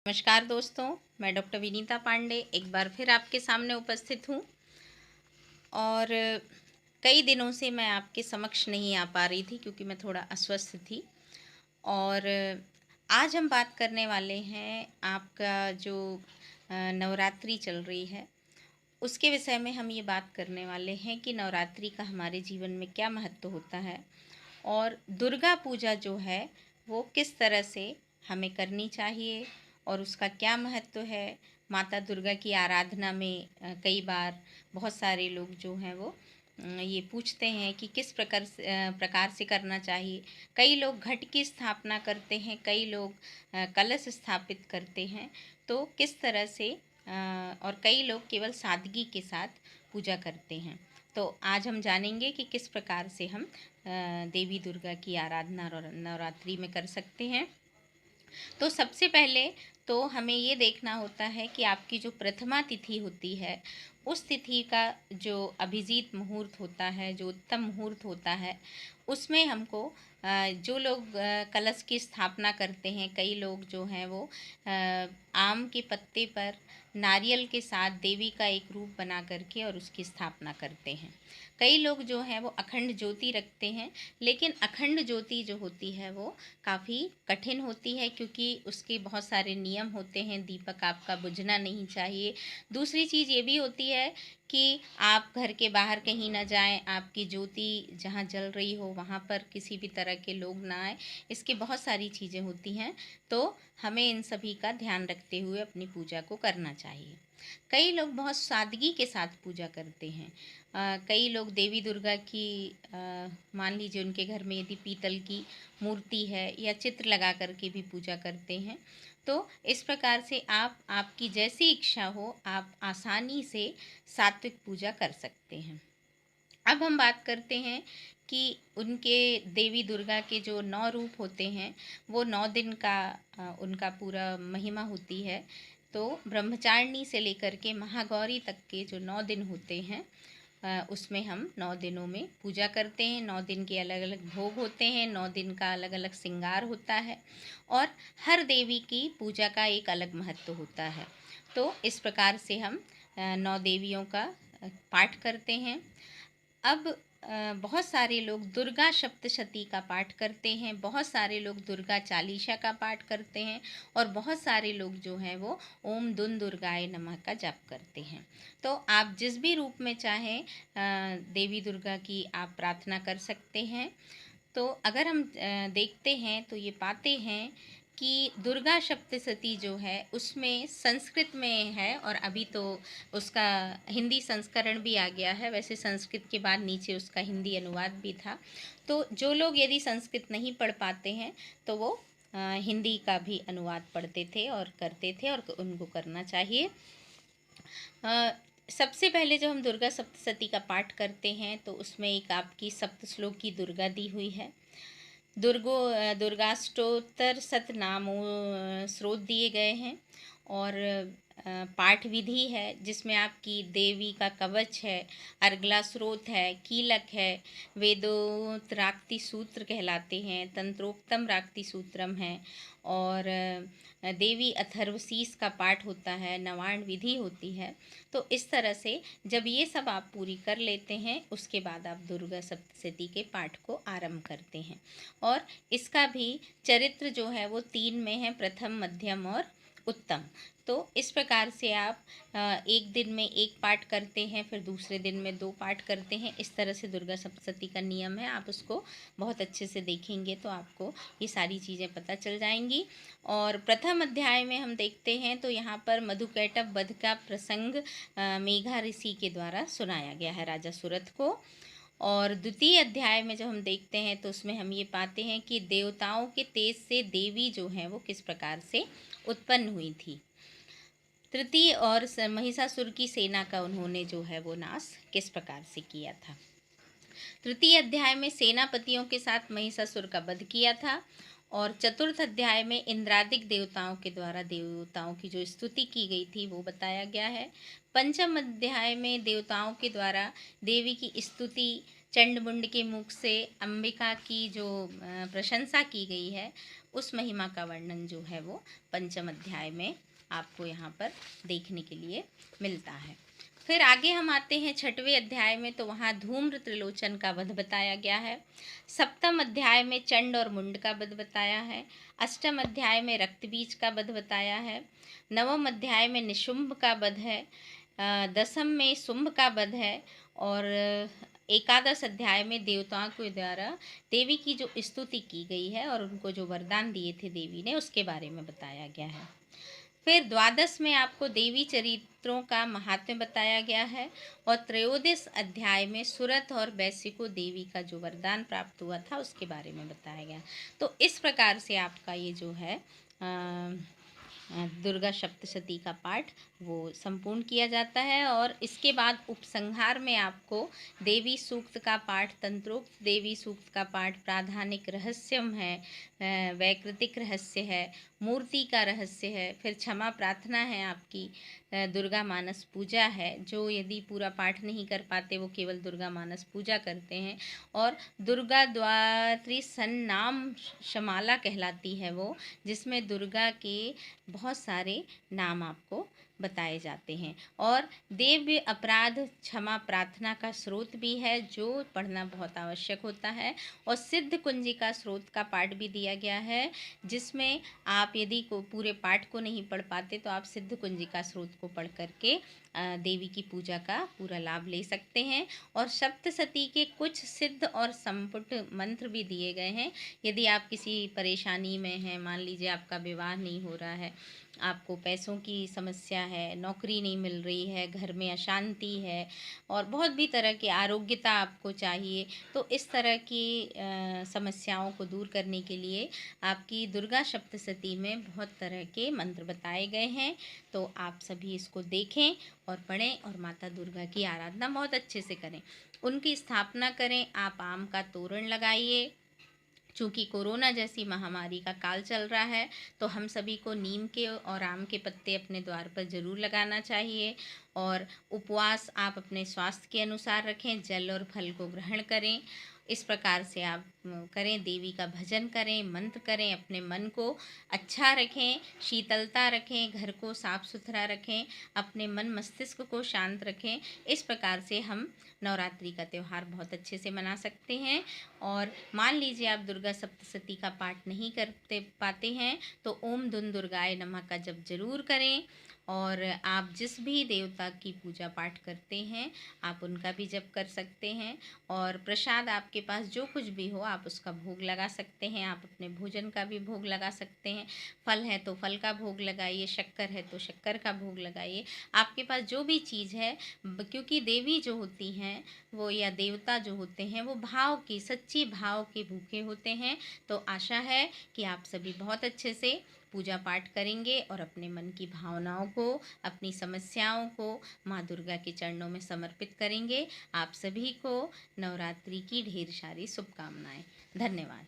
नमस्कार दोस्तों, मैं डॉक्टर विनीता पांडे एक बार फिर आपके सामने उपस्थित हूँ। और कई दिनों से मैं आपके समक्ष नहीं आ पा रही थी क्योंकि मैं थोड़ा अस्वस्थ थी। और आज हम बात करने वाले हैं आपका जो नवरात्रि चल रही है उसके विषय में। हम ये बात करने वाले हैं कि नवरात्रि का हमारे जीवन में क्या महत्व होता है और दुर्गा पूजा जो है वो किस तरह से हमें करनी चाहिए और उसका क्या महत्व है। माता दुर्गा की आराधना में कई बार बहुत सारे लोग जो हैं वो ये पूछते हैं कि किस प्रकार से करना चाहिए। कई लोग घट की स्थापना करते हैं, कई लोग कलश स्थापित करते हैं। तो किस तरह से और कई लोग केवल सादगी के साथ पूजा करते हैं। तो आज हम जानेंगे कि किस प्रकार से हम देवी दुर्गा की आराधना और नवरात्रि में कर सकते हैं। तो सबसे पहले तो हमें ये देखना होता है कि आपकी जो प्रथमा तिथि होती है उस तिथि का जो अभिजीत मुहूर्त होता है, जो उत्तम मुहूर्त होता है, उसमें हमको जो लोग कलश की स्थापना करते हैं, कई लोग जो हैं वो आम के पत्ते पर नारियल के साथ देवी का एक रूप बना करके और उसकी स्थापना करते हैं। कई लोग जो हैं वो अखंड ज्योति रखते हैं, लेकिन अखंड ज्योति जो होती है वो काफ़ी कठिन होती है क्योंकि उसके बहुत सारे नियम होते हैं। दीपक आपका बुझना नहीं चाहिए। दूसरी चीज़ ये भी होती है कि आप घर के बाहर कहीं ना जाएं, आपकी ज्योति जहाँ जल रही हो वहाँ पर किसी भी तरह के लोग ना आए। इसकी बहुत सारी चीज़ें होती हैं, तो हमें इन सभी का ध्यान रखते हुए अपनी पूजा को करना चाहिए। कई लोग बहुत सादगी के साथ पूजा करते हैं। कई लोग देवी दुर्गा की मान लीजिए उनके घर में यदि पीतल की मूर्ति है या चित्र लगा करके भी पूजा करते हैं। तो इस प्रकार से आप आपकी जैसी इच्छा हो आप आसानी से सात्विक पूजा कर सकते हैं। अब हम बात करते हैं कि उनके देवी दुर्गा के जो 9 रूप होते हैं वो 9 दिन का उनका पूरा महिमा होती है। तो ब्रह्मचारिणी से लेकर के महागौरी तक के जो 9 दिन होते हैं उसमें हम 9 दिनों में पूजा करते हैं। 9 दिन के अलग अलग भोग होते हैं, 9 दिन का अलग अलग श्रृंगार होता है और हर देवी की पूजा का एक अलग महत्व होता है। तो इस प्रकार से हम 9 देवियों का पाठ करते हैं। अब बहुत सारे लोग दुर्गा सप्तशती का पाठ करते हैं, बहुत सारे लोग दुर्गा चालीसा का पाठ करते हैं और बहुत सारे लोग जो हैं वो ओम दुन दुर्गाय नमः का जाप करते हैं। तो आप जिस भी रूप में चाहें देवी दुर्गा की आप प्रार्थना कर सकते हैं। तो अगर हम देखते हैं तो ये पाते हैं कि दुर्गा सप्तशती जो है उसमें संस्कृत में है और अभी तो उसका हिंदी संस्करण भी आ गया है। वैसे संस्कृत के बाद नीचे उसका हिंदी अनुवाद भी था। तो जो लोग यदि संस्कृत नहीं पढ़ पाते हैं तो वो हिंदी का भी अनुवाद पढ़ते थे और करते थे और उनको करना चाहिए। सबसे पहले जब हम दुर्गा सप्तशती का पाठ करते हैं तो उसमें एक आपकी सप्त श्लोक की दुर्गा दी हुई है। दुर्गाष्टोत्तर शतनामों स्रोत दिए गए हैं और पाठ विधि है जिसमें आपकी देवी का कवच है, अर्गला स्रोत है, कीलक है, वेदोक्तराक्ति सूत्र कहलाते हैं, तंत्रोक्तम राक्ति सूत्रम है और देवी अथर्वशीष का पाठ होता है, नवार्ण विधि होती है। तो इस तरह से जब ये सब आप पूरी कर लेते हैं उसके बाद आप दुर्गा सप्तशती के पाठ को आरंभ करते हैं। और इसका भी चरित्र जो है वो 3 में है, प्रथम, मध्यम और उत्तम। तो इस प्रकार से आप एक दिन में एक पाठ करते हैं, फिर दूसरे दिन में 2 पाठ करते हैं। इस तरह से दुर्गा सप्तशती का नियम है। आप उसको बहुत अच्छे से देखेंगे तो आपको ये सारी चीज़ें पता चल जाएंगी। और प्रथम अध्याय में हम देखते हैं तो यहाँ पर मधुकैटभ वध का प्रसंग मेघा ऋषि के द्वारा सुनाया गया है राजा सुरथ को। और द्वितीय अध्याय में जब हम देखते हैं तो उसमें हम ये पाते हैं कि देवताओं के तेज से देवी जो हैं वो किस प्रकार से उत्पन्न हुई थी। तृतीय और महिषासुर की सेना का उन्होंने जो है वो नाश किस प्रकार से किया था। तृतीय अध्याय में सेनापतियों के साथ महिषासुर का वध किया था और चतुर्थ अध्याय में इंद्रादिक देवताओं के द्वारा देवताओं की जो स्तुति की गई थी वो बताया गया है। पंचम अध्याय में देवताओं के द्वारा देवी की स्तुति चंडमुंड के मुख से अंबिका की जो प्रशंसा की गई है उस महिमा का वर्णन जो है वो पंचम अध्याय में आपको यहाँ पर देखने के लिए मिलता है। फिर आगे हम आते हैं छठवें अध्याय में, तो वहाँ धूम्र त्रिलोचन का वध बताया गया है। सप्तम अध्याय में चंड और मुंड का वध बताया है। अष्टम अध्याय में रक्तबीज का वध बताया है। नवम अध्याय में निशुंभ का वध है। दसम में शुंभ का वध है। और एकादश अध्याय में देवताओं के द्वारा देवी की जो स्तुति की गई है और उनको जो वरदान दिए थे देवी ने, उसके बारे में बताया गया है। फिर द्वादश में आपको देवी चरित्रों का महात्म्य बताया गया है। और त्रयोदश अध्याय में सुरथ और वैश्य को देवी का जो वरदान प्राप्त हुआ था उसके बारे में बताया गया। तो इस प्रकार से आपका ये जो है दुर्गा सप्तशती का पाठ वो संपूर्ण किया जाता है। और इसके बाद उपसंहार में आपको देवी सूक्त का पाठ, तंत्रोक्त देवी सूक्त का पाठ, प्राधानिक रहस्यम है, वैकृतिक रहस्य है, मूर्ति का रहस्य है, फिर क्षमा प्रार्थना है, आपकी दुर्गा मानस पूजा है। जो यदि पूरा पाठ नहीं कर पाते वो केवल दुर्गा मानस पूजा करते हैं। और दुर्गा द्वात्री सन्नाम शमाला कहलाती है वो, जिसमें दुर्गा के बहुत सारे नाम आपको बताए जाते हैं। और देव्य अपराध क्षमा प्रार्थना का स्रोत भी है, जो पढ़ना बहुत आवश्यक होता है। और सिद्ध कुंजिका स्रोत का पाठ भी दिया गया है, जिसमें आप यदि को पूरे पाठ को नहीं पढ़ पाते तो आप सिद्ध कुंजिका स्रोत को पढ़ करके देवी की पूजा का पूरा लाभ ले सकते हैं। और सप्तशती के कुछ सिद्ध और संपुट मंत्र भी दिए गए हैं। यदि आप किसी परेशानी में हैं, मान लीजिए आपका विवाह नहीं हो रहा है, आपको पैसों की समस्या है, नौकरी नहीं मिल रही है, घर में अशांति है, और बहुत भी तरह की आरोग्यता आपको चाहिए, तो इस तरह की समस्याओं को दूर करने के लिए आपकी दुर्गा सप्तशती में बहुत तरह के मंत्र बताए गए हैं। तो आप सभी इसको देखें और पढ़ें और माता दुर्गा की आराधना बहुत अच्छे से करें, उनकी स्थापना करें। आप आम का तोरण लगाइए। चूँकि कोरोना जैसी महामारी का काल चल रहा है, तो हम सभी को नीम के और आम के पत्ते अपने द्वार पर ज़रूर लगाना चाहिए। और उपवास आप अपने स्वास्थ्य के अनुसार रखें, जल और फल को ग्रहण करें। इस प्रकार से आप करें, देवी का भजन करें, मंत्र करें, अपने मन को अच्छा रखें, शीतलता रखें, घर को साफ सुथरा रखें, अपने मन मस्तिष्क को शांत रखें। इस प्रकार से हम नवरात्रि का त्यौहार बहुत अच्छे से मना सकते हैं। और मान लीजिए आप दुर्गा सप्तशती का पाठ नहीं करते पाते हैं, तो ओम दुन दुर्गाय नमः का जप जरूर करें। और आप जिस भी देवता की पूजा पाठ करते हैं आप उनका भी जप कर सकते हैं। और प्रसाद आपके पास जो कुछ भी हो आप उसका भोग लगा सकते हैं। आप अपने भोजन का भी भोग लगा सकते हैं। फल है तो फल का भोग लगाइए, शक्कर है तो शक्कर का भोग लगाइए, आपके पास जो भी चीज़ है। क्योंकि देवी जो होती हैं वो, या देवता जो होते हैं वो भाव की, सच्ची भाव के भूखे होते हैं। तो आशा है कि आप सभी बहुत अच्छे से पूजा पाठ करेंगे और अपने मन की भावनाओं को, अपनी समस्याओं को माँ दुर्गा के चरणों में समर्पित करेंगे। आप सभी को नवरात्रि की ढेर सारी शुभकामनाएं। धन्यवाद।